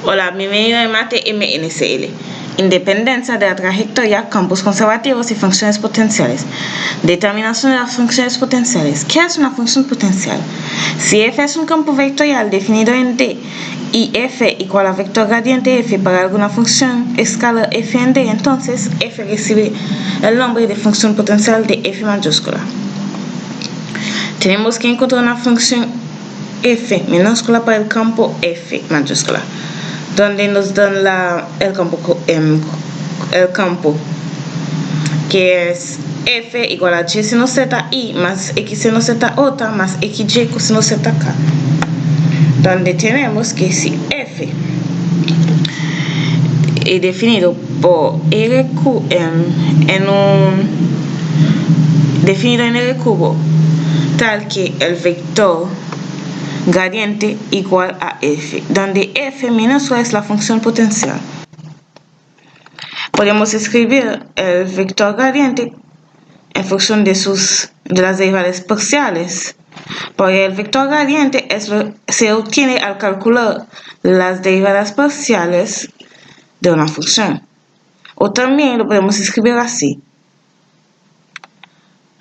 Hola, bienvenido a Mate MNCL. Independencia de la trayectoria, campos conservativos y funciones potenciales. Determinación de las funciones potenciales. ¿Qué es una función potencial? Si f es un campo vectorial definido en D y f igual a vector gradiente f para alguna función escalar f en D, entonces f recibe el nombre de función potencial de f mayúscula. Tenemos que encontrar una función f minúscula para el campo f mayúscula, donde nos dan el campo que es f igual a y seno z i más x seno z otra más xy coseno z k, donde tenemos que si f es definido por definido en R cubo tal que el vector gradiente igual a f, donde f minúscula es la función potencial. Podemos escribir el vector gradiente en función de las derivadas parciales, porque el vector gradiente se obtiene al calcular las derivadas parciales de una función. O también lo podemos escribir así.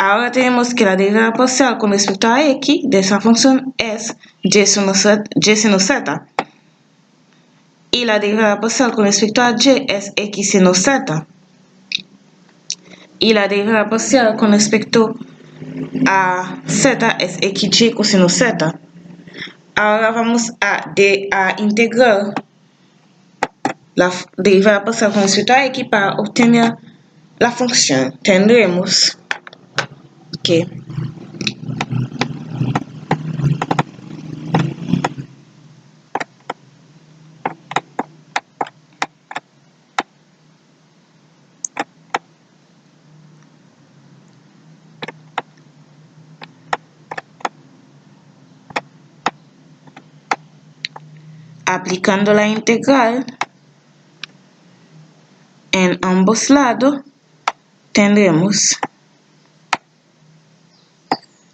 Ahora tenemos que la derivada parcial con respecto a x de esa función es y seno z. Y la derivada parcial con respecto a y es x seno z. Y la derivada parcial con respecto a z es xy coseno z. Ahora vamos a integrar la derivada parcial con respecto a x para obtener la función. Tendremos que aplicando la integral en ambos lados, tendremos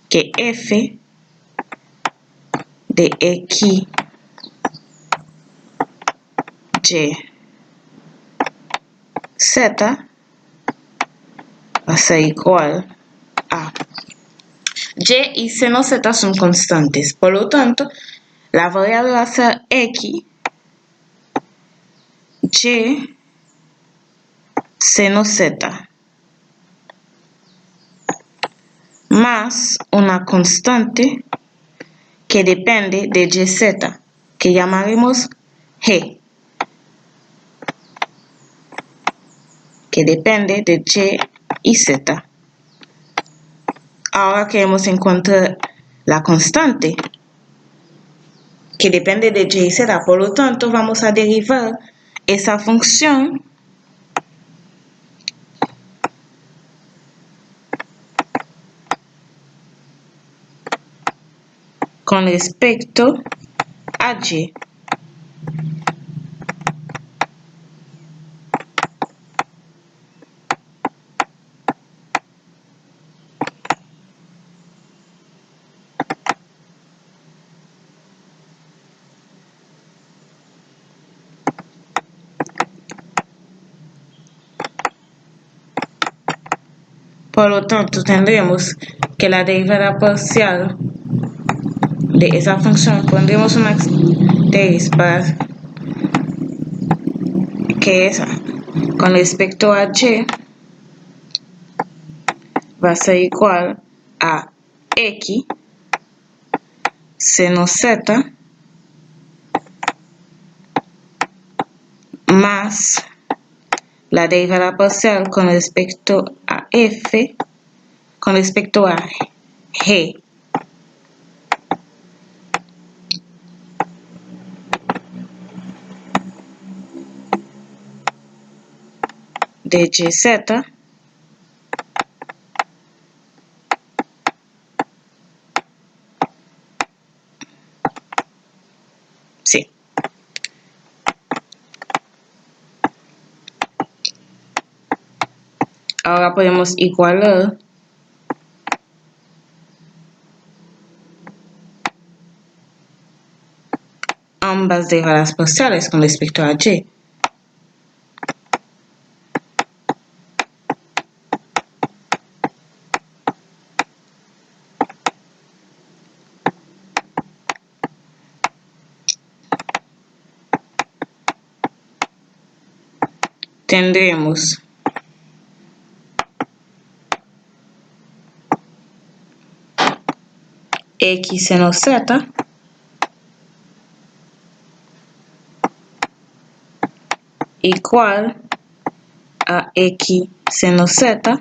que f de x y z va a ser igual a y y seno z son constantes, por lo tanto la variable va a ser x y seno z más una constante que depende de yz, que llamaremos g, que depende de y y z. Ahora queremos encontrar la constante que depende de y y z, por lo tanto vamos a derivar esa función con respecto a y. Por lo tanto, tendremos que la derivada parcial de esa función, pondremos una x para que es con respecto a y va a ser igual a x seno z más la derivada parcial con respecto a f con respecto a g de yz sí. Ahora podemos igualar ambas derivadas parciales con respecto a y. Tendremos x seno z igual a x seno z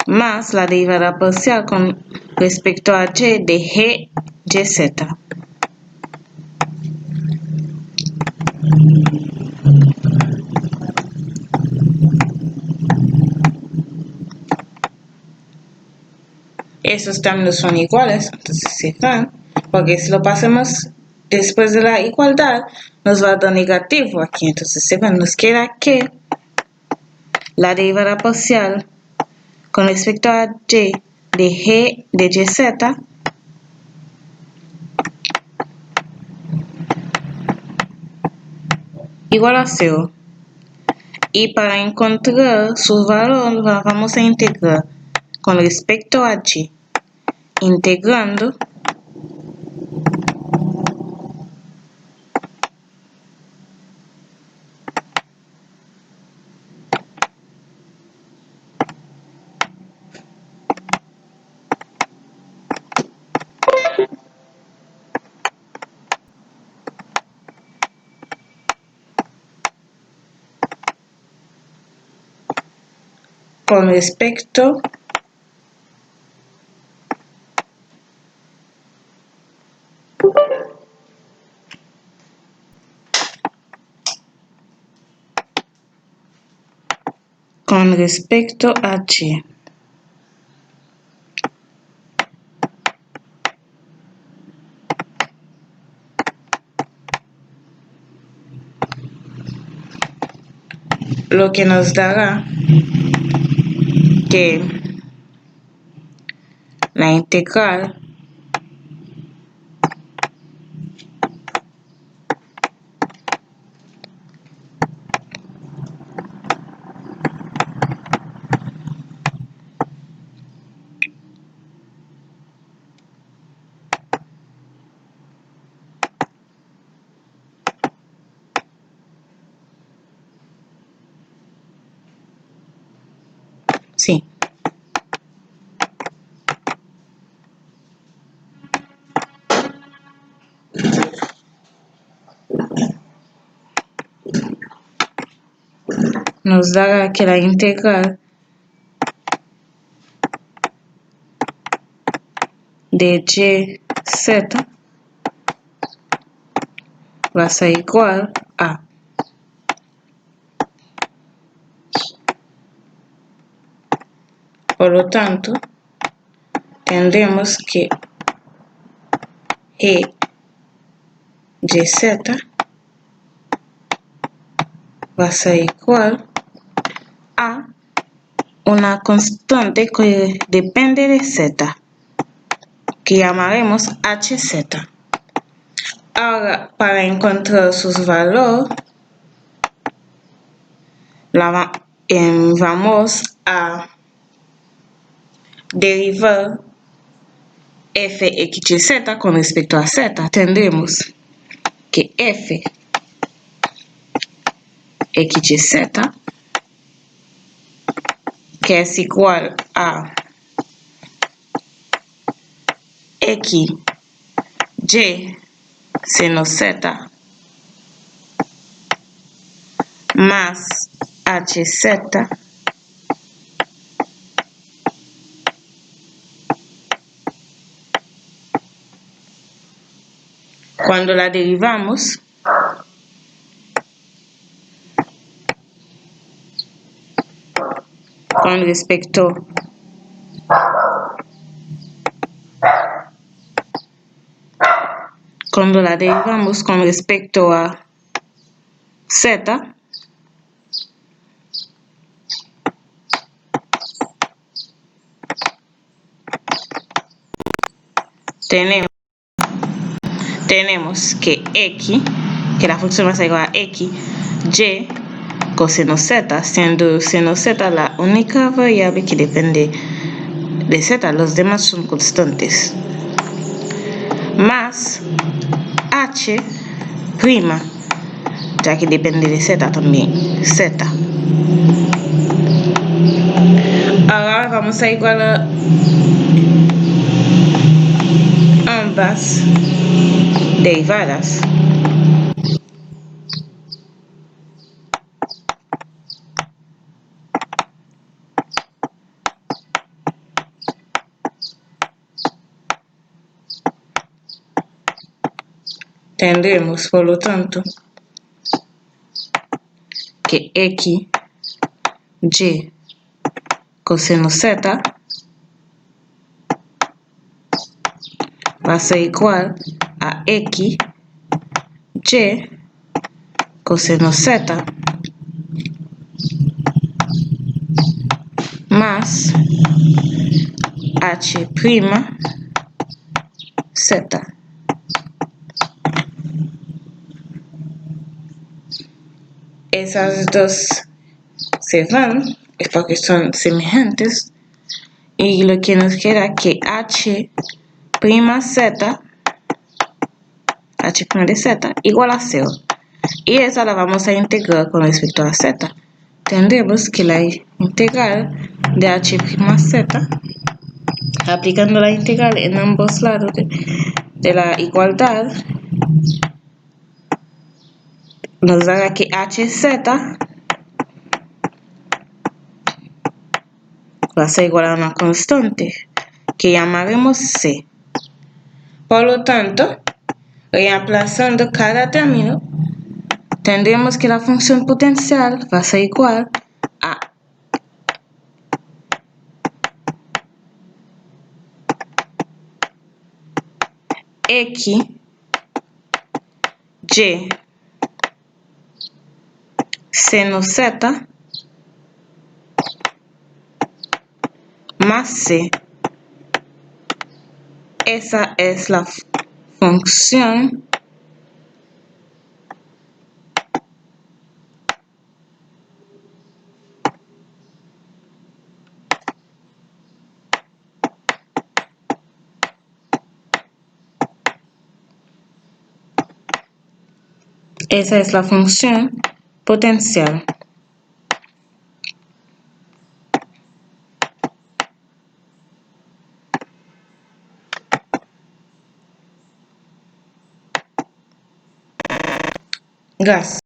más la derivada parcial con respecto a y de g yz. Esos términos son iguales, entonces se van, porque si lo pasamos después de la igualdad, nos va a dar negativo aquí, entonces se van. Nos queda que la derivada parcial con respecto a y de g de yz igual a 0. Y para encontrar su valor, vamos a integrar con respecto a y, integrando con respecto a y. Lo que nos dará que la integral sí. Nos dará que la integral de yz va a ser igual a por lo tanto, tendremos que g yz va a ser igual a una constante que depende de z, que llamaremos hz. Ahora, para encontrar sus valores, vamos a derivar f(x,y,z) con respecto a z. Tendremos que f(x,y,z) que es igual a x y seno z más hz cuando la derivamos con respecto a z, tenemos que x, que la función va a ser igual a x, y coseno z, siendo seno z la única variable que depende de z, los demás son constantes, más h prima, ya que depende de z también, z. Ahora vamos a igualar ambas derivadas. Tendremos, por lo tanto, que x, y coseno z va a ser igual a x, y coseno z más h prima z. Esas dos se van, es porque son semejantes, y lo que nos queda que h prima z, h prima de z igual a 0. Y esa la vamos a integrar con respecto a z. Tendremos que la integral de h prima z, aplicando la integral en ambos lados de la igualdad, nos dará que hz va a ser igual a una constante que llamaremos c. Por lo tanto, reemplazando cada término, tendremos que la función potencial va a ser igual a x, y seno z más c. Esa es la función potencial. Gracias.